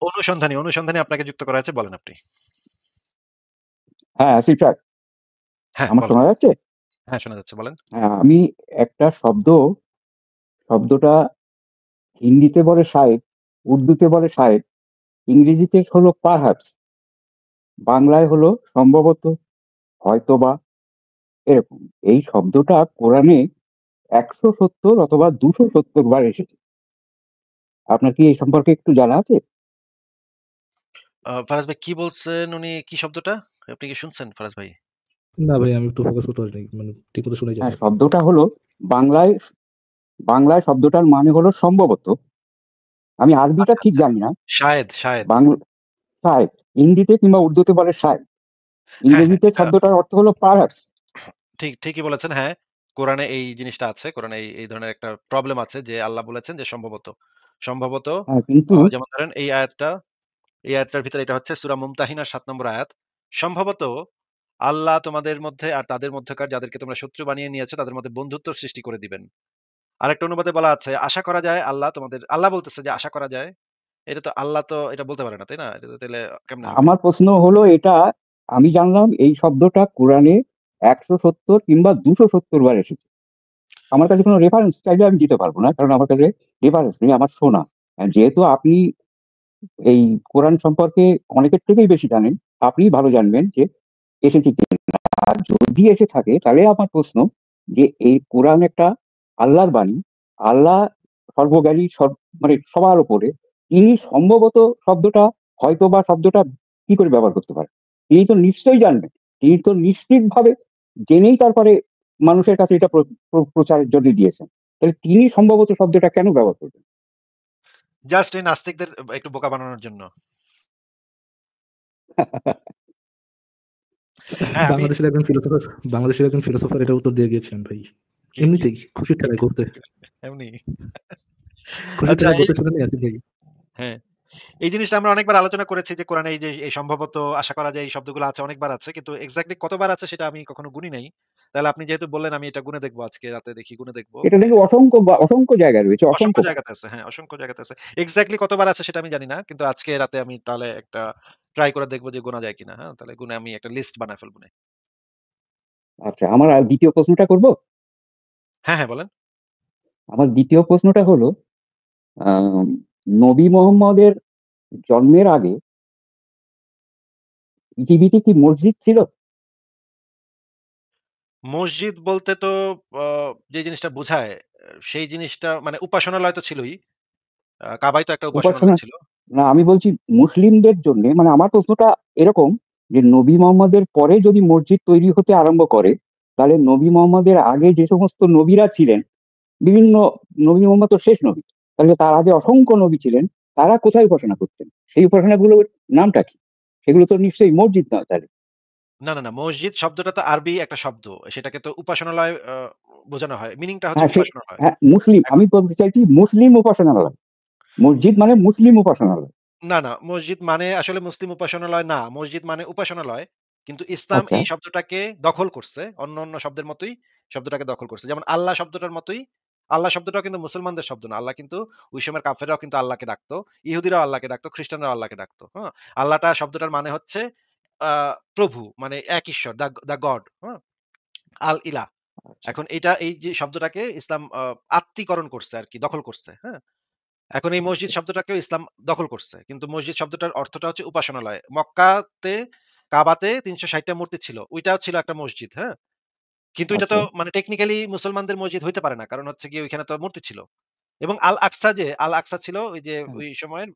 অনুসন্ধানী আপনাকে যুক্ত করা হয়েছে। বলেন আপনি। হ্যাঁ, আসিফ স্যার, হ্যাঁ, আমার বলেন। শোনা যাচ্ছে? হ্যাঁ, শোনা যাচ্ছে, বলেন। হ্যাঁ, আমি একটা শব্দটা হিন্দিতে বলে শায়েদ, উর্দুতে বলে শায়েদ, ইংরেজিতে হলো পারহ্যাপস, বাংলায় হলো সম্ভবত, হয়তোবা, এরকম। এই শব্দটা কোরআনে 170 অথবা 270 বার এসেছে। আপনার কি এই সম্পর্কে একটু জানা আছে? ফারাজ ভাই কি বলছেন উনি? কি শব্দটা? আপনি কি শুনছেন ফারাজ ভাই? না ভাই, আমি একটু ফোকাস করতে পারি নাই, মানে ঠিক মতো শুনে যায়নি হ্যাঁ, আর কি। শব্দটা হলো বাংলায় বাংলায় শব্দটার মানে হলো সম্ভবত। আমি আরবিটা আচ্ছা, ঠিক আচ্ছা। জানি না। শায়েদ। বাংলা শায়েদ, হিন্দিতে কিংবা উর্দুতে বলে শায়েদ, হ্যাঁ, হ্যাঁ। ইংরেজিতে শব্দটার অর্থ হলো পারহ্যাপস। ঠিকই বলেছেন। হ্যাঁ, কোরআনে এই জিনিসটা আছে। কোরআনে এই ধরনের একটা প্রবলেম আছে যে আল্লাহ বলেছেন যে সম্ভবত হ্যাঁ, কিন্তু যেমন ধরেন এই আয়াতটার ভিতরে এটা হচ্ছে সূরা মুমতাহিনার ৭ নম্বর আয়াত। সম্ভবত আল্লাহ তোমাদের মধ্যে আর তাদের মধ্যকার যাদেরকে তোমরা শত্রু বানিয়ে নিয়েছো তাদের মধ্যে বন্ধুত্ব সৃষ্টি করে দিবেন। আরেকটা অনুবাদে বলা আছে আশা করা যায় আল্লাহ বলতেছে যে আশা করা যায়। এটা তো আল্লাহ তো এটা বলতে পারে না, তাই না? এটা তো তাইলে কেমনে হবে? আমার প্রশ্ন হলো এটা, আমি জানলাম এই শব্দটা কোরআনে 170 কিংবা 270 বার এসেছে। আমার কাছে কোনো রেফারেন্স চাইলে আমি দিতে পারবো না, কারণ আমার কাছে রেফারেন্স নেই, আমার শোনা। আর যেহেতু আপনি এই কোরআন সম্পর্কে অনেকের থেকেই বেশি জানেন, আপনি ভালো জানবেন যে এসেছে কি। আর যদি এসে থাকে তাহলে আমার প্রশ্ন যে এই কোরআন একটা আল্লাহর বাণী, আল্লাহ সর্বজ্ঞানী, মানে সবার উপরে, তিনি সম্ভবত শব্দটা, হয়তো বা শব্দটা কি করে ব্যবহার করতে পারে? তিনি তো নিশ্চয়ই জানবেন, তিনি তো নিশ্চিত ভাবে জেনেই তারপরে মানুষের কাছে এটা প্রচারের জন্য দিয়েছেন। তাহলে তিনি সম্ভবত শব্দটা কেন ব্যবহার করবেন? জাস্ট এই নাস্তিকদের একটু বোকা বানানোর জন্য। হ্যাঁ, আমি বাংলাদেশের একজন ফিলোসফার বাংলাদেশের একজন ফিলোসফার এটা উত্তর দিয়ে গিয়েছেন ভাই। কি এমনিতেই খুশির কি ঠেলায় করতে, এমনি। খুশির আচ্ছা ঠেলায় করতে শুনে নিয়ে আসি ভাই। হ্যাঁ। এই জিনিসটা আমরা অনেকবার আলোচনা করেছি যে কোরআনে এই সম্ভবত, আশা করা যায় এই শব্দগুলো আছে, অনেকবার আছে। কিন্তু এক্সাক্টলি কতবার আছে সেটা আমি কখনো গুনি নাই। তাহলে আপনি যেহেতু বললেন আমি এটা গুনে দেখব, আজকে রাতে দেখি গুনে দেখব। এটা দেখি অসংখ্য জায়গায় রয়েছে, অসংখ্য অসংখ্যবার। জায়গাতে আছে। হ্যাঁ, অসংখ্য জায়গাতে আছে। এক্সাক্টলি কতবার আছে সেটা আমি জানি না। কিন্তু আজকে রাতে আমি তাহলে একটা ট্রাই করে দেখব যে গোনা যায় কিনা। হ্যাঁ? তাহলে গুনে আমি একটা লিস্ট বানায় ফেলব নে। আচ্ছা, আমার আর দ্বিতীয় প্রশ্নটা করব। হ্যাঁ, হ্যাঁ, বলেন। আমার দ্বিতীয় প্রশ্নটা হলো, আহ নবী মোহাম্মদের জন্মের আগে পৃথিবীতে কি মসজিদ ছিল? মসজিদ বলতে তো অ যে জিনিসটা বুঝায় সেই জিনিসটা মানে উপাসনালয় তো ছিলই। কাবায় তো একটা উপাসনা, উপাসনালয় ছিল। না আমি বলছি মুসলিমদের জন্য, মানে আমার প্রশ্নটা এরকম যে নবী মোহাম্মদের পরে যদি মসজিদ তৈরি হতে আরম্ভ করে, তাহলে নবী মোহাম্মদের আগে যে সমস্ত নবীরা ছিলেন, বিভিন্ন, নবী মোহাম্মদ তো শেষ নবী, তাহলে তার আগে অসংখ্য নবী ছিলেন, তারা কোথায় উপাসনা করতেন? সেই উপাসনাগুলোর নামটা কি? সেগুলো তো নিশ্চয়ই মসজিদ নয় তাহলে। না। মসজিদ শব্দটা তো আরবি একটা শব্দ। সেটাকে তো উপাসনালয় বোঝানো হয়। মিনিংটা হচ্ছে হ্যাঁ উপাসনালয়। হ্যাঁ, মুসলিম, এখন আমি বলতে চাইছি মুসলিম উপাসনালয়। মসজিদ মানে মুসলিম উপাসনালয়। না, মসজিদ মানে আসলে মুসলিম উপাসনালয় না। মসজিদ মানে উপাসনালয়। কিন্তু ইসলাম আচ্ছা। এই শব্দটাকে দখল করছে। অন্য শব্দের মতোই শব্দটাকে দখল করছে। যেমন আল্লাহ শব্দটার মতোই, আল্লাহ শব্দটাও কিন্তু মুসলমানদের শব্দ না। আল্লাহ কিন্তু ওই সময়ের কাফেররাও কিন্তু আল্লাহকে ডাকতো। ইহুদিরাও আল্লাহকে ডাকতো, খ্রিস্টানরাও আল্লাহকে ডাকতো। হ্যাঁ? আল্লাহটা শব্দটার মানে হচ্ছে আ প্রভু মানে এক ঈশ্বর, দ্যা গড। হ্যাঁ? আল ইলাহ। আচ্ছা। এখন এই যে শব্দটাকে ইসলাম আত্মীকরণ করছে আরকি, দখল করছে। হ্যাঁ? এখন এই মসজিদ আচ্ছা। শব্দটাকেও ইসলাম দখল করছে। কিন্তু মসজিদ শব্দটার অর্থটা হচ্ছে উপাসনালয়। মক্কাতে কাবাতে ৩৬০ টা মূর্তি ছিল। ওইটাও ছিল একটা মসজিদ, হ্যাঁ? কিন্তু এটা তো আচ্ছা। মানে টেকনিক্যালি মুসলমানদের মসজিদ হইতে পারে না। কারণ হচ্ছে গিয়ে ওইখানে তো মূর্তি ছিল। এবং আল আকসা ছিল ওই যে হ্যাঁ। ওই সময়ের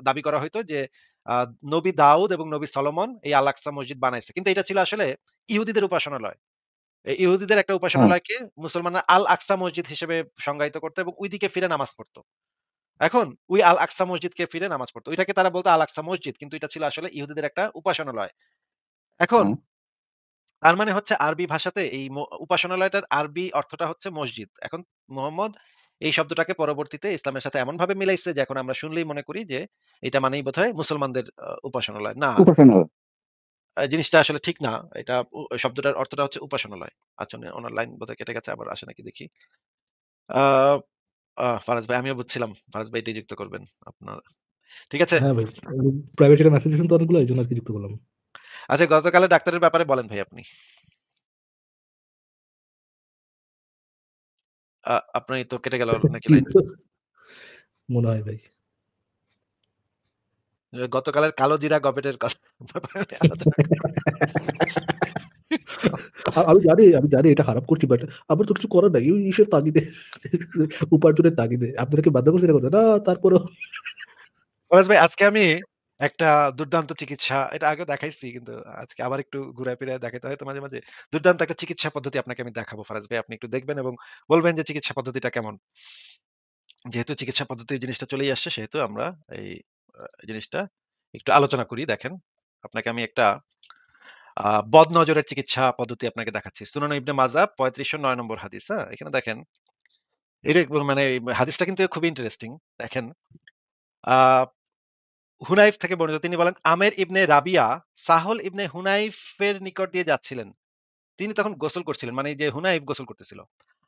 দাবি করা হইতো যে আ নবী দাউদ এবং নবী সলোমন এই আল আকসা মসজিদ বানাইছে। কিন্তু এটা ছিল আসলে ইহুদিদের উপাসনালয়। এই ইহুদিদের একটা হ্যাঁ। উপাসনালয়কে মুসলমানরা আল আকসা মসজিদ হিসেবে সংজ্ঞায়িত করত এবং ওইদিকে ফিরে নামাজ পড়ত। এখন ওই আল আকসা মসজিদকে ফিরে নামাজ পড়তো। ওইটাকে তারা বলতো আল আকসা মসজিদ। কিন্তু এটা ছিল আসলে ইহুদিদের একটা উপাসনালয়। এখন হ্যাঁ। তার মানে হচ্ছে আরবি ভাষাতে এই উপাসনালয়টার আরবি অর্থটা হচ্ছে মসজিদ। এখন মুহাম্মদ এই শব্দটাকে পরবর্তীতে ইসলামের সাথে এমনভাবে মিলাইছে যে এখন আমরা শুনলেই মনে করি যে এটা মানেই বোধহয় মুসলমানদের উপাসনালয়। না, উপাসনালয়। জিনিসটা আসলে ঠিক না। এটা শব্দটার অর্থটা হচ্ছে উপাসনালয়। আচ্ছা, উনার লাইন বোধহয় কেটে গেছে। আবার আসে নাকি দেখি। আ ফারাজ ভাই, আমিও বুঝছিলাম ফারাজ ভাই এটাই যুক্ত করবেন আপনার। ঠিক আছে? হ্যাঁ ভাই, প্রাইভেট চ্যাটে মেসেজ দিয়েছেন তো অনেকগুলো, এইজন্য আরকি যুক্ত করলাম। আচ্ছা, গতকালের ডাক্তারের ব্যাপারে বলেন ভাই আপনি। আপনি তো কেটে গেল নাকি কি লাইন? মনে হয় ভাই? গতকালের কালো জিরা গবেটের ব্যাপারে নিয়ে আলোচনা আমি জানি এটা হারাম করছি, বাট আমার তো কিছু করার নাই। ওই ইসের তাগিদে, উপার্জনের তাগিদে। আপনারা কি বাধ্য করছেন এটা করতে? না, তারপরেও ফরাজ ভাই, আজকে আমি একটা দুর্দান্ত চিকিৎসা, এটা আগেও দেখাইছি কিন্তু আজকে আবার একটু ঘুরায় ফিরায় দেখাইতে হয় তো মাঝে, মাঝে। দুর্দান্ত একটা চিকিৎসা পদ্ধতি আপনাকে আমি দেখাবো ফরাজ ভাই। আপনি একটু দেখবেন এবং বলবেন যে চিকিৎসা পদ্ধতিটা কেমন। যেহেতু চিকিৎসা পদ্ধতির জিনিসটা চলেই আসছে সেহেতু আমরা এই জিনিসটা একটু আলোচনা করি। দেখেন, আপনাকে আমি একটা বদনজরের চিকিৎসা পদ্ধতি আপনাকে দেখাচ্ছি। সুনান ইবনে মাজাহ ৩৫০৯ নম্বর হাদিস, হ্যাঁ? এখানে দেখেন, এটা মানে এই হাদিসটা কিন্তু খুবই ইন্টারেস্টিং। দেখেন, আ হুনাইফ থেকে বর্ণিত, তিনি বলেন, আমের ইবনে রাবিয়া সাহল ইবনে হুনাইফের নিকট দিয়ে যাচ্ছিলেন। তিনি তখন গোসল করছিলেন। মানে এই যে হুনাইফ গোসল করতেছিল।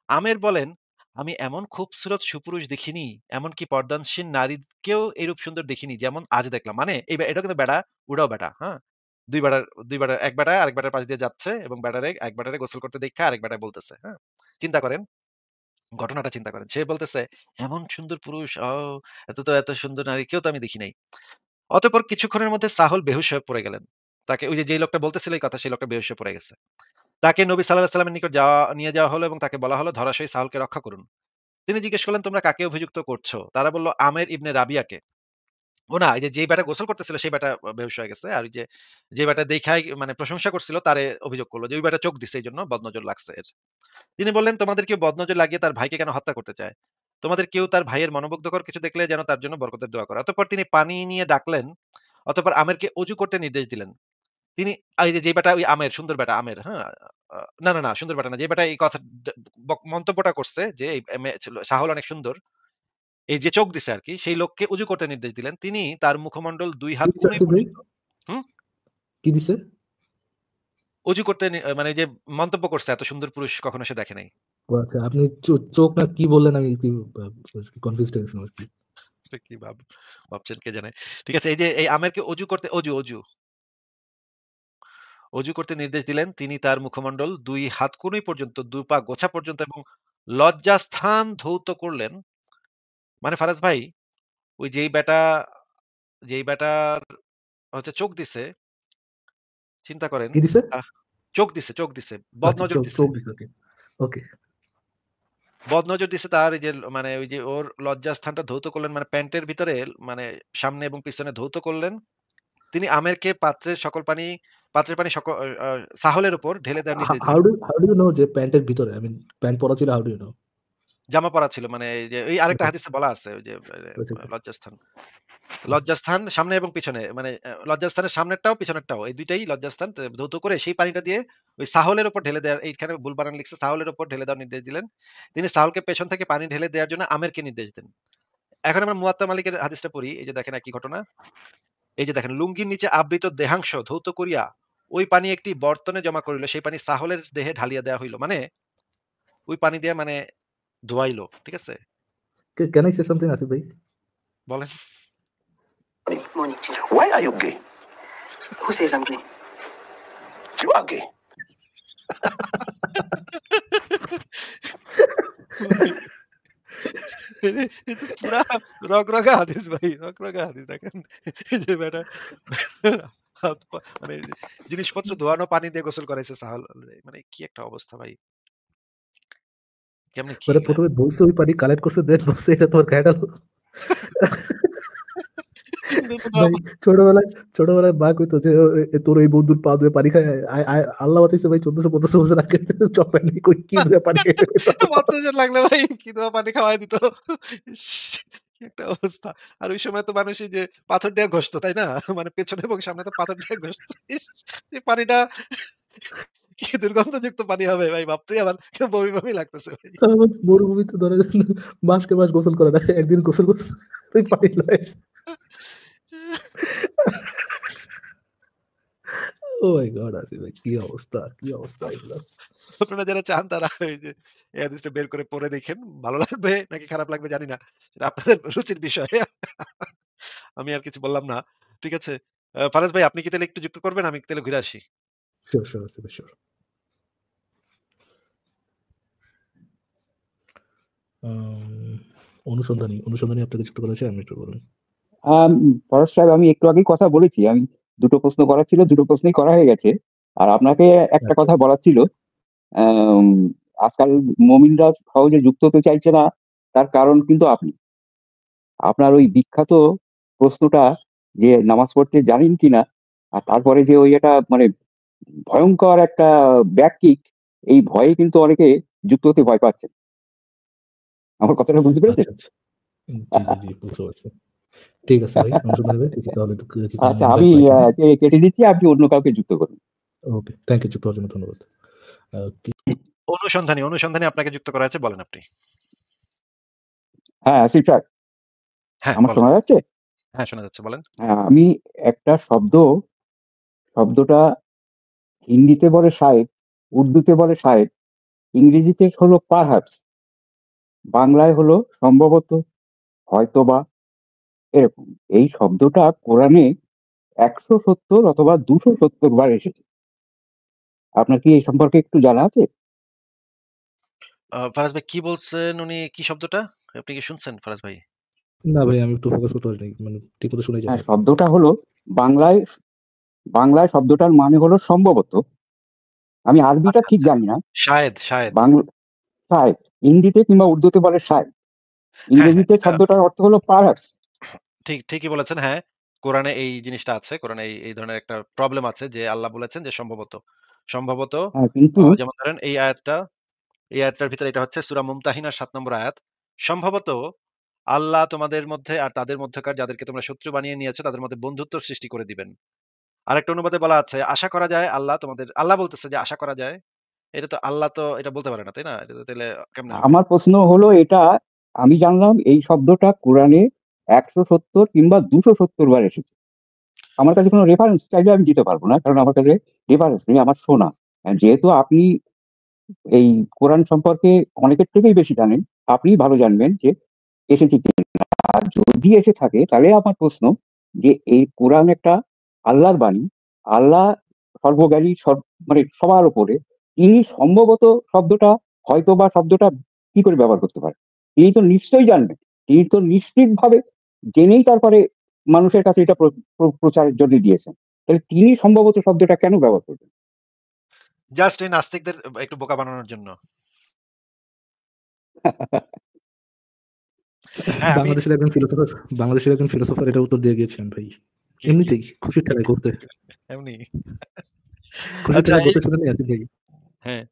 আমের বলেন, আমি এমন খুবসুরত সুপুরুষ দেখিনি, এমনকি পর্দানসীন নারীকেও এরূপ সুন্দর দেখিনি যেমন আজ দেখলাম। মানে এটাও কিন্তু বেটা, ওটাও বেটা, হ্যাঁ? ২ বেটার ২ বেটার, এক বেটা আরেক বেটার পাশ দিয়ে যাচ্ছে এবং এক বেটারে গোসল করতে দেইখা আরেক বেটায় বলতেছে, হ্যাঁ? চিন্তা করেন, ঘটনাটা চিন্তা করেন। সে বলতেছে, "এমন সুন্দর পুরুষ, এত সুন্দর নারী কেউ তো আমি দেখি নাই।" অতঃপর কিছুক্ষণের মধ্যে সাহল বেহুশ হয়ে পড়ে গেলেন। তাকে ওই যে যেই লোকটা বলতেছিল এই কথা, সেই লোকটা বেহুশ হয়ে পড়ে গেছে। তাকে নবী সাল্লাল্লাহু আলাইহি ওয়াসাল্লামের নিকট নিয়ে যাওয়া হলো এবং তাকে বলা হলো, ধরাশায়ী সাহলকে রক্ষা করুন। তিনি জিজ্ঞেস করলেন, তোমরা কাকে অভিযুক্ত করছো? তারা বলল, আমের ইবনে রাবিয়াকে। ও না, এই যে যেই বেটা গোসল করতেছিল সেই বেটা বেহুশ হয়ে গেছে। আর ওই যে, যে বেটা দেখাই মানে প্রশংসা করছিল তারে অভিযোগ করল যে ওই বেটা চোখ দিছে এইজন্য বদনজর লাগছে এর। তিনি বললেন, তোমাদের কেউ বদনজর লাগিয়ে তার ভাইকে কেন হত্যা করতে চায়? তোমাদের কেউ তার ভাইয়ের মনোমুগ্ধকর কিছু দেখলে যেন তার জন্য বরকতের দোয়া করে। অতঃপর তিনি পানি নিয়ে ডাকলেন। অতঃপর আমেরকে অজু করতে নির্দেশ দিলেন। তিনি এই যে, যে বেটা ওই আমের, সুন্দর বেটা আমের, হ্যাঁ? না, সুন্দর বেটা না। যে বেটা এই কথা মন্তব্যটা করছে যে এই মেয়ে ছিল সাহল অনেক সুন্দর। এই যে চোখ দিছে আরকি, সেই লোককে উজু করতে নির্দেশ দিলেন। তিনি তার মুখমণ্ডল ২ কি হাত দিছে কনুই আসিফ ভাই? পর্যন্ত, হুম? কি দিছে? উজু করতে মানে যে মন্তব্য করছে এত সুন্দর পুরুষ কখনো সে দেখে নাই। ও আচ্ছা, আপনি চোখ না কি বললেন, আমি কি কনফিউজড হয়ে গেছিলাম আরকি। তো কি ভাবছেন কে জানে। ঠিক আছে, এই যে এই আমেরকে অজু করতে নির্দেশ দিলেন। তিনি তার মুখমণ্ডল ২ হাত কনুই পর্যন্ত, ২ পা গোছা পর্যন্ত এবং লজ্জাস্থান ধৌত করলেন। মানে ফারাজ ভাই, ওই যেই বেটার হচ্ছে চোখ দিছে, চিন্তা করেন, কি দিছে? আহ চোখ দিছে, আচ্ছা, বদনজর চোখ দিছে। চোখ দিছে। ওকে, ওকে। বদনজর দিছে তার এই যে মানে ওই যে ওর লজ্জাস্থানটা ধৌত করলেন, মানে প্যান্টের ভিতরে মানে সামনে এবং পিছনে ধৌত করলেন। তিনি আমেরকে পাত্রের পানি আ সাহলের উপর ঢেলে দেওয়ার নির্দেশ দিলেন। হাউ ডু ইউ নো যে প্যান্টের ভিতরে? আই মিন প্যান্ট পরা ছিল, হাউ ডু ইউ নো? জামা পরা ছিল, মানে এই যে ওই আরেকটা ওকে, হাদিসে বলা আছে ওই যে আচ্ছা, আচ্ছা। লজ্জাস্থান। আচ্ছা। লজ্জাস্থান সামনে এবং পিছনে, মানে লজ্জাস্থানের সামনেরটাও পিছনেরটাও এই ২ টাই লজ্জাস্থান ধৌত করে সেই পানিটা দিয়ে ওই সাহলের উপর ঢেলে দেওয়ার, এইখানে ভুল বানান লিখছে, সাহলের উপর ঢেলে দেওয়ার নির্দেশ দিলেন। তিনি সাহলকে পেছন থেকে পানি ঢেলে দেওয়ার জন্য আমেরকে নির্দেশ দেন। এখন আমরা মুয়াত্তা মালিকের হাদিসটা পড়ি। এই যে দেখেন একই ঘটনা। এই যে দেখেন, লুঙ্গির নিচে আবৃত দেহাংশ ধৌত করিয়া ওই পানি একটি বর্তনে জমা করিল। সেই পানি সাহলের দেহে ঢালিয়া দেওয়া হইল। মানে ওই পানি দিয়ে মানে ধোয়াইলো। ঠিক আছে? Can I say something Asif ভাই? বলেন। Morning to you. Why are you gay? Who says I'm gay? You are gay. ভাই, এ তো পুরা রগরগা হাদিস ভাই, রগরগা হাদিস দেখেন। এই যে বেটা হাত পা মানে এই যে জিনিসপত্র ধোয়ানো পানি দিয়ে গোসল করাইছে সাহাল। মানে কি একটা অবস্থা ভাই। কেমনে কি মানে এগুলা? ১ম এ বলছে ওই পানি কালেক্ট করছে, দেন বলছে এটা তোমার গায়ে ঢালো। ভাই, ছোটবেলায় ছোটবেলায় মা কইতো যে, তোর এই বন্ধুর পা ধুয়ে পানি খায়। আল্লাহ বাঁচাইছে ভাই, ১৪০০-১৫০০ বছর আগে চপায় নাই, কই কি ধুয়ে পানি খাইতে কইতো। অত্যাচার লাগলে ভাই কি দোয়া পানি খাওয়ায় দিত। ইস! কি একটা অবস্থা। আর ওই সময় তো মানুষ এই যে পাথর দিয়ে ঘষতো, তাই না? মানে পেছনে এবং সামনে তো পাথর দিয়ে ঘষতো। ইস! এই পানিটা কি দুর্গন্ধযুক্ত পানি হবে ভাই, ভাবতেই আমার বমি, বমি লাগতেছে ভাই। আমার মরুভূমিতে ধরেন মাসকে মাস গোসল করে না। একদিন গোসল করছে, ওই পানি লয়ে আইছে। ওহ মাই গড! আসিফ ভাই, কি অবস্থা, কি অবস্থা এগুলা। আপনারা যারা চান তারা এই যে এই হাদিসটা বের করে পড়ে দেখেন। ভালো লাগবে নাকি খারাপ লাগবে জানি না। সেটা আপনাদের রুচির বিষয়। আমি আর কিছু বললাম না। ঠিক আছে? ফারাজ ভাই আপনি কি তাহলে একটু যুক্ত করবেন? আমি তাহলে ঘুরে আসি। Sure, sure, Asif, sure. আম অনুসন্ধানী আপনাকে যুক্ত করেছে, আমি একটু বলুন। ফরেস্ট সাহেব, আমি একটু আগেই কথা বলেছি। আমি দুটো প্রশ্ন করার ছিল, দুটো প্রশ্নই করা হয়ে গেছে। আর আপনাকে একটা আচ্ছা, কথা বলার ছিল। আম, আজকাল মমিনরা সহজে যুক্ত হতে চাইছে না, তার কারণ কিন্তু আপনি। আপনার ওই বিখ্যাত প্রশ্নটা, যে নামাজ পড়তে জানেন কিনা, আর তারপরে যে ওই একটা মানে ভয়ঙ্কর একটা ব্যাক কিক, এই ভয়ে কিন্তু অনেকে যুক্ত হতে ভয় পাচ্ছে। আমার কথাটা বুঝতে পেরেছেন? আচ্ছা, আচ্ছা। জি, জি, জি, বুঝতে পারছি। ঠিক আছে ভাই, অনুসন্ধানী ভাই, দেখি তাহলে তো দেখি কোনো আচ্ছা, আমি ইনভাইট পাই কিনা। কেটে দিচ্ছি, আপনি অন্য কাউকে যুক্ত করুন। ওকে, থ্যাংক ইউ, যুক্ত হওয়ার জন্য ধন্যবাদ। কি অনুসন্ধানী আপনাকে যুক্ত করা আছে। বলেন আপনি। হ্যাঁ, আসিফ সাহেব, হ্যাঁ, আমার বলেন। শোনা যাচ্ছে? হ্যাঁ, শোনা যাচ্ছে। বলেন। হ্যাঁ, আমি একটা শব্দটা হিন্দিতে বলে শায়েদ, উর্দুতে বলে শায়েদ, ইংরেজিতে হলো পারহ্যাপস, বাংলায় হলো সম্ভবত, হয়তোবা, এরকম। এই শব্দটা কোরআনে 170 অথবা 270 বার এসেছে। আপনার কি এই সম্পর্কে একটু জানা আছে? ফারাজ ভাই কি বলছেন উনি? কি শব্দটা? আপনি কি শুনছেন ফারাজ ভাই? না ভাই, আমি একটু ফোকাস করতে পারিনি। মানে ঠিক মতো শুনাই যায়নি হ্যাঁ, আরকি। শব্দটা হলো বাংলায় বাংলায় শব্দটার মানে হলো সম্ভবত। আমি আরবিটা আচ্ছা, ঠিক আচ্ছা। জানি না। শায়েদ। বাংলা শায়েদ, হিন্দিতে কিংবা উর্দুতে বলে শায়েদ, হ্যাঁ, হ্যাঁ। ইংরেজিতে এটা শব্দটার অর্থ হলো পারহ্যাপস। ঠিকই বলেছেন। হ্যাঁ, কোরআনে এই জিনিসটা আছে। কোরআনে এই ধরনের একটা প্রবলেম আছে যে আল্লাহ বলেছেন যে সম্ভবত হ্যাঁ, কিন্তু যেমন ধরেন এই আয়াতটার ভিতরে এটা হচ্ছে সূরা মুমতাহিনার ৭ নম্বর আয়াত। সম্ভবত আল্লাহ তোমাদের মধ্যে আর তাদের মধ্যকার যাদেরকে তোমরা শত্রু বানিয়ে নিয়েছো তাদের মধ্যে বন্ধুত্ব সৃষ্টি করে দিবেন। আরেকটা অনুবাদে বলা আছে আশা করা যায় আল্লাহ বলতেছে যে আশা করা যায়। আল্লাহ তো এটা বলতে পারে না, তাই না? এটা তো তাইলে কেমনে হবে? আমার প্রশ্ন হলো এটা, আমি জানলাম এই শব্দটা কোরআনে 170 কিংবা 270 বার এসেছে। আমার কাছে কোনো রেফারেন্স চাইলে আমি দিতে পারবো না, কারণ আমার কাছে রেফারেন্স নেই, আমার শোনা। যেহেতু আপনি এই কোরআন সম্পর্কে অনেকের থেকেই বেশি জানেন, আপনি ভালো জানবেন যে এসেছে কি। আর যদি এসে থাকে, তাহলে আমার প্রশ্ন, যে এই কোরআন একটা আল্লাহর বাণী, আল্লাহ সর্বজ্ঞানী, মানে সবার উপরে, তিনি সম্ভবত শব্দটা, হয়তো বা শব্দটা কি করে ব্যবহার করতে পারে? তিনি তো নিশ্চয়ই জানবেন, তিনি তো নিশ্চিত ভাবে জেনেই তারপরে মানুষের কাছে এটা প্রচারের জন্য দিয়েছেন। তাহলে তিনি সম্ভবত শব্দটা কেন ব্যবহার করবেন? জাস্ট এই নাস্তিকদের একটু বোকা বানানোর জন্য। হ্যাঁ, আমি বাংলাদেশের একজন ফিলোসোফার এটার উত্তর দিয়ে গিয়েছিলেন ভাই। কি এমনিতেই খুশির ঠেলায় করতে। এমনি। খুশির আচ্ছা ঠেলায় করতে শুনেননি আসিফ ভাই? হ্যাঁ।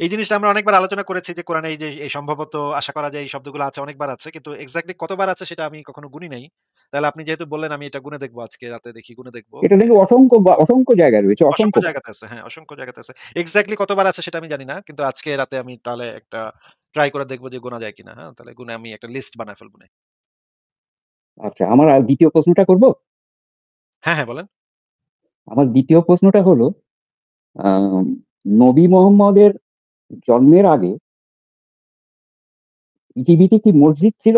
এই জিনিসটা আমরা অনেকবার আলোচনা করেছি যে কোরআনে এই যে এই সম্ভবত, আশা করা যায় এই শব্দগুলো আছে, অনেকবার আছে। কিন্তু এক্সাক্টলি কতবার আছে সেটা আমি কখনো গুনি নাই। তাহলে আপনি যেহেতু বললেন আমি এটা গুনে দেখব, আজকে রাতে দেখি গুনে দেখব। এটা দেখি অসংখ্য অসংখ্য জায়গায় রয়েছে, অসংখ্য অসংখ্য বার। জায়গাতে আছে। হ্যাঁ, অসংখ্য জায়গাতে আছে। এক্সাক্টলি কতবার আছে সেটা আমি জানি না। কিন্তু আজকে রাতে আমি তাহলে একটা ট্রাই করে দেখব যে গোনা যায় কিনা। হ্যাঁ? তাহলে গুনে আমি একটা লিস্ট বানায় ফেলব নে। আচ্ছা, আমার আর দ্বিতীয় প্রশ্নটা করব। হ্যাঁ, হ্যাঁ বলেন। আমার দ্বিতীয় প্রশ্নটা হলো, আহ, নবী মোহাম্মদের জন্মের আগে পৃথিবীতে কি মসজিদ ছিল?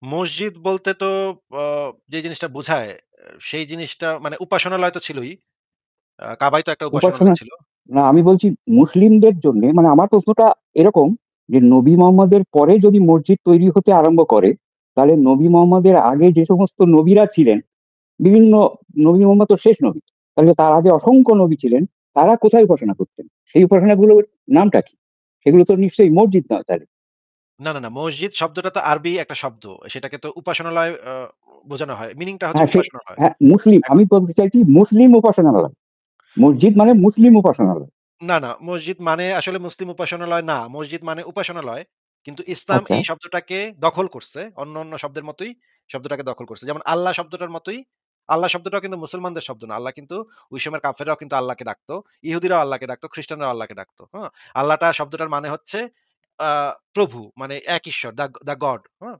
মসজিদ বলতে তো আ যে জিনিসটা বুঝায় সেই জিনিসটা মানে উপাসনালয় তো ছিলই। কাবাই তো একটা উপাসনা? উপাসনালয় ছিল। না, আমি বলছি মুসলিমদের জন্য, মানে আমার প্রশ্নটা এরকম, যে নবী মোহাম্মদের পরে যদি মসজিদ তৈরি হতে আরম্ভ করে, তাহলে নবী মোহাম্মদের আগে যে সমস্ত নবীরা ছিলেন, বিভিন্ন, নবী মোহাম্মদ তো শেষ নবী, তাহলে তার আগে অসংখ্য নবী ছিলেন, তারা কোথায় উপাসনা করতেন? সেই উপাসনাগুলোর নামটা কি? সেগুলো তো নিশ্চয়ই মসজিদ নয় তাহলে। না। মসজিদ শব্দটা তো আরবি একটা শব্দ। সেটাকে তো উপাসনালয় বোঝানো হয়। মিনিংটা হচ্ছে হ্যাঁ, উপাসনালয়। হ্যাঁ, মুসলিম, এখন আমি বলতে চাইছি মুসলিম উপাসনালয়। মসজিদ মানে মুসলিম উপাসনালয়। না, মসজিদ মানে আসলে মুসলিম উপাসনালয় না। মসজিদ মানে উপাসনালয়। কিন্তু ইসলাম আচ্ছা, এই শব্দটাকে দখল করছে। অন্য শব্দের মতোই শব্দটাকে দখল করছে। যেমন আল্লাহ শব্দটার মতোই, আল্লাহ শব্দটাও কিন্তু মুসলমানদের শব্দ না। আল্লাহ কিন্তু ওই সময়ের কাফেররাও কিন্তু আল্লাহকে ডাকতো। ইহুদিরাও আল্লাহকে ডাকতো, খ্রিস্টানরাও আল্লাহকে ডাকতো। হ্যাঁ? আল্লাহটা শব্দটার মানে হচ্ছে আ প্রভু মানে এক ঈশ্বর, দ্যা গড। হ্যাঁ?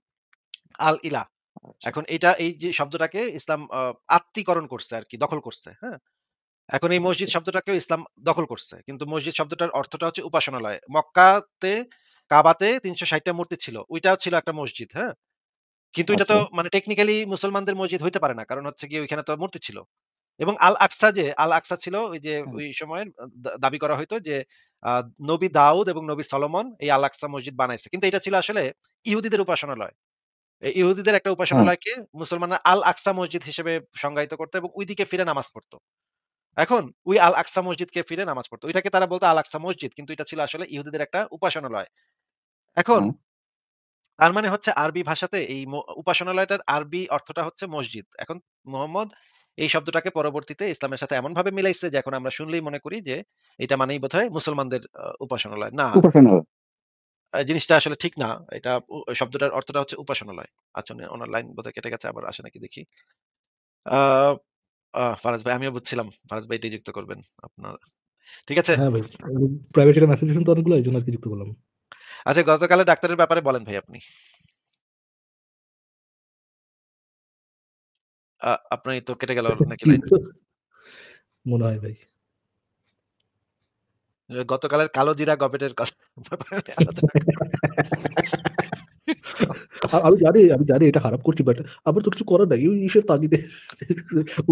আল ইলাহ। আচ্ছা, এখন এই যে শব্দটাকে ইসলাম আত্মীকরণ করছে আরকি, দখল করছে। হ্যাঁ? এখন এই মসজিদ আচ্ছা, শব্দটাকেও ইসলাম দখল করছে। কিন্তু মসজিদ শব্দটার অর্থটা হচ্ছে উপাসনালয়। মক্কাতে কাবাতে ৩৬০ টা মূর্তি ছিল। ওইটাও ছিল একটা মসজিদ, হ্যাঁ? কিন্তু এটা তো আচ্ছা। মানে টেকনিক্যালি মুসলমানদের মসজিদ হইতে পারে না। কারণ হচ্ছে গিয়ে ওইখানে তো মূর্তি ছিল। এবং আল আকসা ছিল ওই যে হ্যাঁ, ওই সময়ের দাবি করা হইতো যে আ নবী দাউদ এবং নবী সলোমন এই আল আকসা মসজিদ বানাইছে। কিন্তু এটা ছিল আসলে ইহুদিদের উপাসনালয়। এই ইহুদিদের একটা হ্যাঁ, উপাসনালয়কে মুসলমানরা আল আকসা মসজিদ হিসেবে সংজ্ঞায়িত করত এবং ওইদিকে ফিরে নামাজ পড়ত। এখন ওই আল আকসা মসজিদকে ফিরে নামাজ পড়ত। ওইটাকে তারা বলতো আল আকসা মসজিদ। কিন্তু এটা ছিল আসলে ইহুদিদের একটা উপাসনালয়। এখন হ্যাঁ। তার মানে হচ্ছে আরবি ভাষাতে এই উপাসনালয়টার আরবি অর্থটা হচ্ছে মসজিদ। এখন মুহাম্মদ এই শব্দটাকে পরবর্তীতে ইসলামের সাথে এমনভাবে মিলাইছে যে এখন আমরা শুনলেই মনে করি যে এটা মানেই বোধহয় মুসলমানদের উপাসনালয়। না, উপাসনালয়। জিনিসটা আসলে ঠিক না। এটা শব্দটার অর্থটা হচ্ছে উপাসনালয়। আচ্ছা ওনার লাইন বোধহয় কেটে গেছে। আবার আসে নাকি দেখি। আ ফারাজ ভাই আমিও বুঝছিলাম ফারাজ ভাই এটাই যুক্ত করবেন। আপনার ঠিক আছে। হ্যাঁ ভাই, প্রাইভেট চ্যাটে মেসেজ দিয়েছেন তো অনেকগুলো, এই জন্য আর কি যুক্ত করলাম। আচ্ছা গতকালের ডাক্তারের ব্যাপারে বলেন ভাই আপনি। আপনার তো কেটে গেল নাকি কি লাইন? মনে হয় ভাই? গতকালের কালো জিরা গবেটের ব্যাপারে আলোচনা আমি জানি এটা খারাপ করছি, বাট আমার তো কিছু করার নাই। ওই ইসের তাগিদে,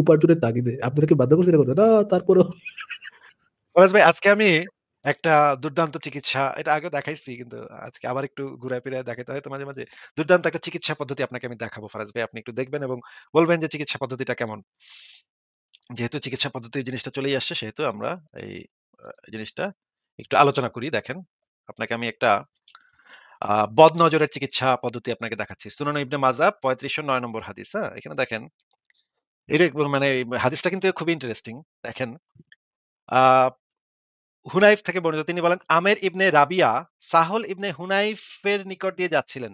উপার্জনের তাগিদে। আপনারা কি বাধ্য করছেন এটা করতে? না, তারপরেও ফরাজ ভাই আজকে আমি একটা দুর্দান্ত চিকিৎসা এটা আগেও দেখাইছি কিন্তু আজকে আবার একটু ঘুরায় ফিরায় দেখাইতে হয় তো মাঝে, মাঝে। দুর্দান্ত একটা চিকিৎসা পদ্ধতি আপনাকে আমি দেখাবো ফারাজ ভাই। আপনি একটু দেখবেন এবং বলবেন যে চিকিৎসা পদ্ধতিটা কেমন। যেহেতু চিকিৎসা পদ্ধতি জিনিসটা চলেই আসছে সেহেতু আমরা এই জিনিসটা একটু আলোচনা করি। দেখেন, আপনাকে আমি একটা বদনজরের চিকিৎসা পদ্ধতি আপনাকে দেখাচ্ছি। সুনান ইবনে মাজাহ ৩৫০৯ নম্বর হাদিস, হ্যাঁ? এখানে দেখেন, এটা মানে হাদিসটা কিন্তু খুবই ইন্টারেস্টিং। দেখেন, আ হুনাইফ থেকে বর্ণিত তিনি বলেন, আমের ইবনে রাবিয়া সাহল ইবনে হুনাইফের নিকট দিয়ে যাচ্ছিলেন।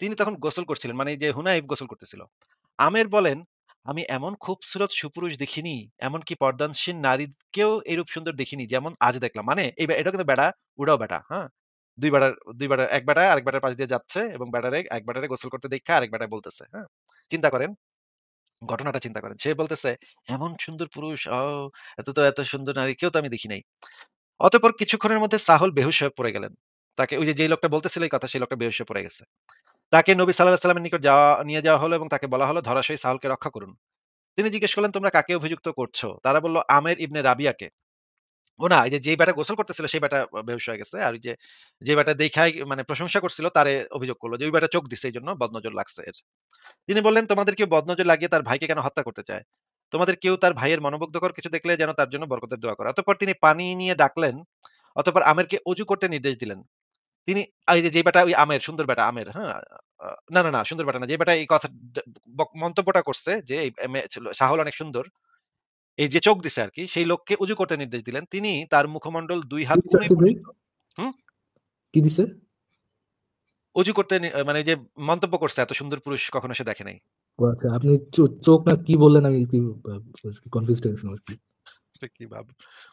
তিনি তখন গোসল করছিলেন। মানে এই যে হুনাইফ গোসল করতেছিল। আমের বলেন, আমি এমন খুবসুরত সুপুরুষ দেখিনি, এমনকি পর্দানসীন নারীকেও এরূপ সুন্দর দেখিনি যেমন আজ দেখলাম। মানে এটা কিন্তু বেটা, ওটাও বেটা, হ্যাঁ? ২ বেটার ২ বেটার এক বেটা আরেক বেটার পাশ দিয়ে যাচ্ছে এবং এক বেটারে গোসল করতে দেইখা আরেক বেটায় বলতেছে, হ্যাঁ? চিন্তা করেন, ঘটনাটা চিন্তা করেন। সে বলতেছে, "এমন সুন্দর পুরুষ, এত সুন্দর নারী কেউ তো আমি দেখি নাই।" অতঃপর কিছুক্ষণের মধ্যে সাহল বেহুশ হয়ে পড়ে গেলেন। তাকে ওই যে যেই লোকটা বলতেছিল এই কথা সেই লোকটা বেহুশ হয়ে পড়ে গেছে। তাকে নবী সাল্লাল্লাহু আলাইহি সাল্লামের নিকট নিয়ে যাওয়া হলো এবং তাকে বলা হলো ধরাশায়ী সাহলকে রক্ষা করুন। তিনি জিজ্ঞেস করলেন, "তোমরা কাকে অভিযুক্ত করছো?" তারা বলল, "আমের ইবনে রাবিয়াকে।" ও না, এই যে যেই বেটা গোসল করতেছিল সেই বেটা বেহুশ হয়ে গেছে। আর ওই যে, যে বেটা দেখাই মানে প্রশংসা করছিল তারে অভিযোগ করল যে ওই বেটা চোখ দিছে এইজন্য বদনজর লাগছে এর। তিনি বললেন, "তোমাদের কেউ বদনজর লাগিয়ে তার ভাইকে কেন হত্যা করতে চায়? তোমাদের কেউ তার ভাইয়ের মনোমুগ্ধকর কিছু দেখলে যেন তার জন্য বরকতের দোয়া করে।" অতঃপর তিনি পানি নিয়ে ডাকলেন। অতঃপর আমেরকে অজু করতে নির্দেশ দিলেন। তিনি এই যে বেটা ওই আমের সুন্দর বেটা আমের, হ্যাঁ? না, সুন্দর বেটা না। যে বেটা এই কথা দ মন্তব্যটা করছে যে এই সাহল অনেক সুন্দর। এই যে চোখ দিছে আরকি, সেই লোককে উজু করতে নির্দেশ দিলেন। তিনি তার মুখমণ্ডল ২ কি হাত দিছে কোনই আসিফ ভাই? পর্যন্ত হুম? কি দিছে? উজু করতে মানে ওই যে মন্তব্য করছে এত সুন্দর পুরুষ কখনো সে দেখে নাই। ও আচ্ছা, আপনি চোখ না কি বললেন, আমি কি কনফিউজড হয়ে গেছিলাম আরকি। তো কি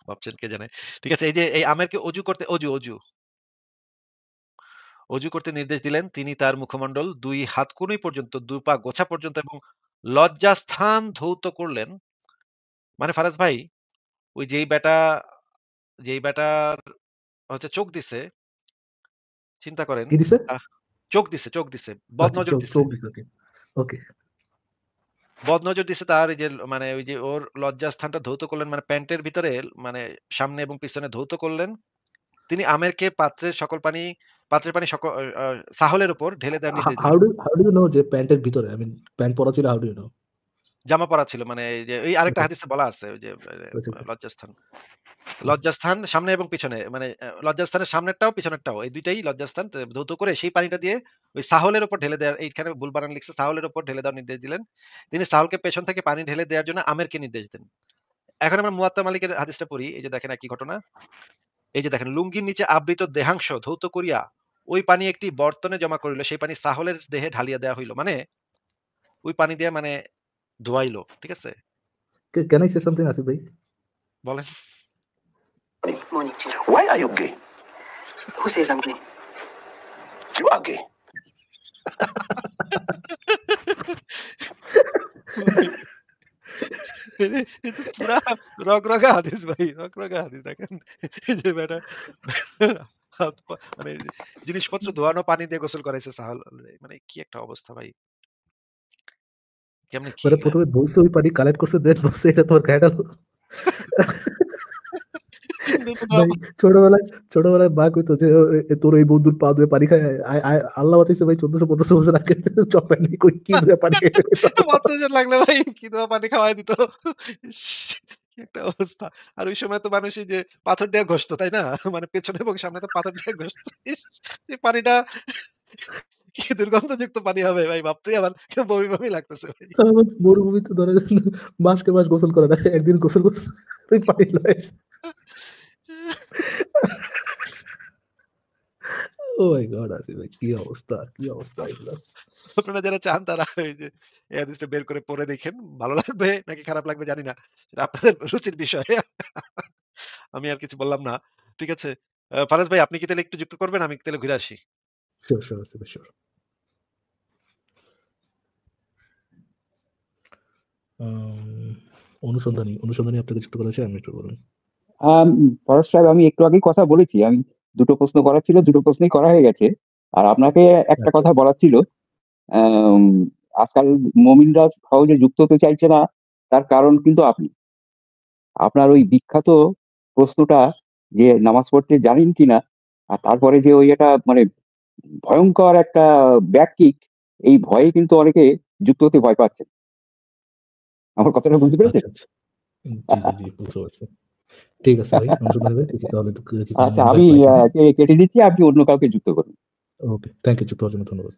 ভাবছেন কে জানে। ঠিক আছে, এই যে এই আমেরকে অজু করতে অজু করতে নির্দেশ দিলেন। তিনি তার মুখমণ্ডল ২ হাত কনুই পর্যন্ত, ২ পা গোছা পর্যন্ত এবং লজ্জাস্থান ধৌত করলেন। মানে ফারাজ ভাই, ওই যেই বেটার হচ্ছে চোখ দিছে, চিন্তা করেন, কি দিছে? আহ চোখ দিছে, আচ্ছা, বদনজর চোখ দিছে। চোখ দিছে। ওকে, ওকে। বদনজর দিছে তার এই যে মানে ওই যে ওর লজ্জাস্থানটা ধৌত করলেন মানে প্যান্টের ভিতরে মানে সামনে এবং পিছনে ধৌত করলেন। তিনি আমেরকে পাত্রের পানি আ সাহলের উপর ঢেলে দেওয়ার নির্দেশ দিলেন। হাউ ডু ইউ নো যে প্যান্টের ভিতরে? আই মিন, প্যান্ট পরা ছিল, হাউ ডু ইউ নো? জামা পরা ছিল মানে এই যে ওই আরেকটা ওকে, হাদিসে বলা আছে ওই যে আচ্ছা, আচ্ছা। লজ্জাস্থান। লজ্জাস্থান সামনে এবং পিছনে মানে লজ্জাস্থানের সামনেরটাও পিছনেরটাও এই ২ টাই লজ্জাস্থান ধৌত করে সেই পানিটা দিয়ে ওই সাহলের উপর ঢেলে দেওয়ার এইখানে ভুল বানান লিখছে সাহলের উপর ঢেলে দেওয়ার নির্দেশ দিলেন। তিনি সাহলকে পেছন থেকে পানি ঢেলে দেওয়ার জন্য আমেরকে নির্দেশ দেন। এখন আমরা মুয়াত্তা মালিকের হাদিসটা পড়ি। এই যে দেখেন একই ঘটনা। এই যে দেখেন লুঙ্গির নিচে আবৃত দেহাংশ ধৌত করিয়া ওই পানি একটি বর্তনে জমা করিল। সেই পানি সাহলের দেহে ঢালিয়া দেওয়া হইল। মানে ওই পানি দিয়ে মানে ধোয়াইলো। ঠিক আছে? Can I say something Asif ভাই? বলেন। Morning to you. Why are you gay? Who says I'm gay? You are gay. ভাই, এ তো পুরা রগরগা হাদিস ভাই। রগরগা হাদিস দেখেন। এই যে বেটা হাত পা মানে জিনিসপত্র ধোয়ানো পানি দিয়ে গোসল করাইছে সাহাল। মানে কি একটা অবস্থা ভাই। কেমনে কি মানে প্রথমে বলছে ওই পানি কালেক্ট করছে, দেন বলছে এটা তোমার গায়ে ঢালো। ভাই ছোটবেলায় মা কইতো যে তোর এই বন্ধুর পা ধুয়ে পানি খায়, আল্লাহ বাঁচাইছে ভাই 1400-1500 বছর আগে চপ্পা নিয়ে কই কি ধুয়ে পানি খাইতে হইতো। অত্যাচার লাগলে ভাই কি দেওয়া পানি খাওয়াই দিত। কি একটা অবস্থা। আর ওই সময় তো মানুষ এই যে পাথর দিয়ে ঘষতো, তাই না? মানে পেছনে এবং সামনে তো পাথর দিয়ে ঘষতো। ইস! এই পানিটা কি দুর্গন্ধযুক্ত পানি হবে ভাই, ভাবতেই আমার বমি, বমি লাগতেছে ভাই। আমার মরুভূমিতে ধরে মাসকে মাস গোসল করে না, একদিন গোসল করছে ওই পানি লয়ে আইছে। ও মাই গড! আসিফ ভাই কি অবস্থা, কি অবস্থা এগুলা। আপনারা যারা চান তারা এই যে এই হাদিসটা বের করে পড়ে দেখেন। ভালো লাগবে নাকি খারাপ লাগবে জানি না। সেটা আপনাদের রুচির বিষয়। আমি আর কিছু বললাম না। ঠিক আছে? ফারাজ ভাই আপনি কি তাহলে একটু যুক্ত করবেন? আমি তাহলে ঘুরে আসি। শিওর, শিওর আসিফ ভাই, শিওর। আম অনুসন্ধানী আপনাকে যুক্ত করেছে, আমি একটু বলুন। ফরেস্ট সাহেব, আমি একটু আগেই কথা বলেছি। আমি দুটো প্রশ্ন করার ছিল, দুটো প্রশ্নই করা হয়ে গেছে। আর আপনাকে একটা আচ্ছা, কথা বলার ছিল। আম, আজকাল মমিনরা সহজে যুক্ত হতে চাইছে না, তার কারণ কিন্তু আপনি। আপনার ওই বিখ্যাত প্রশ্নটা যে নামাজ পড়তে জানেন কিনা, আর তারপরে যে ওই এটা মানে ভয়ঙ্কর একটা ব্যাক কিক, এই ভয়ে কিন্তু অনেকে যুক্ত হতে ভয় পাচ্ছে। আমার কথাটা বুঝতে পেরেছেন? আচ্ছা, আচ্ছা। জি, বুঝতে পারছি। ঠিক আছে ভাই, অনুসন্ধানী ভাই, ঠিক আছে, তাহলে তো কি কোনো আচ্ছা, আমি উপায় পাই কিনা? কেটে দিচ্ছি, আপনি অন্য কাউকে যুক্ত করুন। ওকে, থ্যাংক ইউ, যুক্ত হওয়ার জন্য ধন্যবাদ।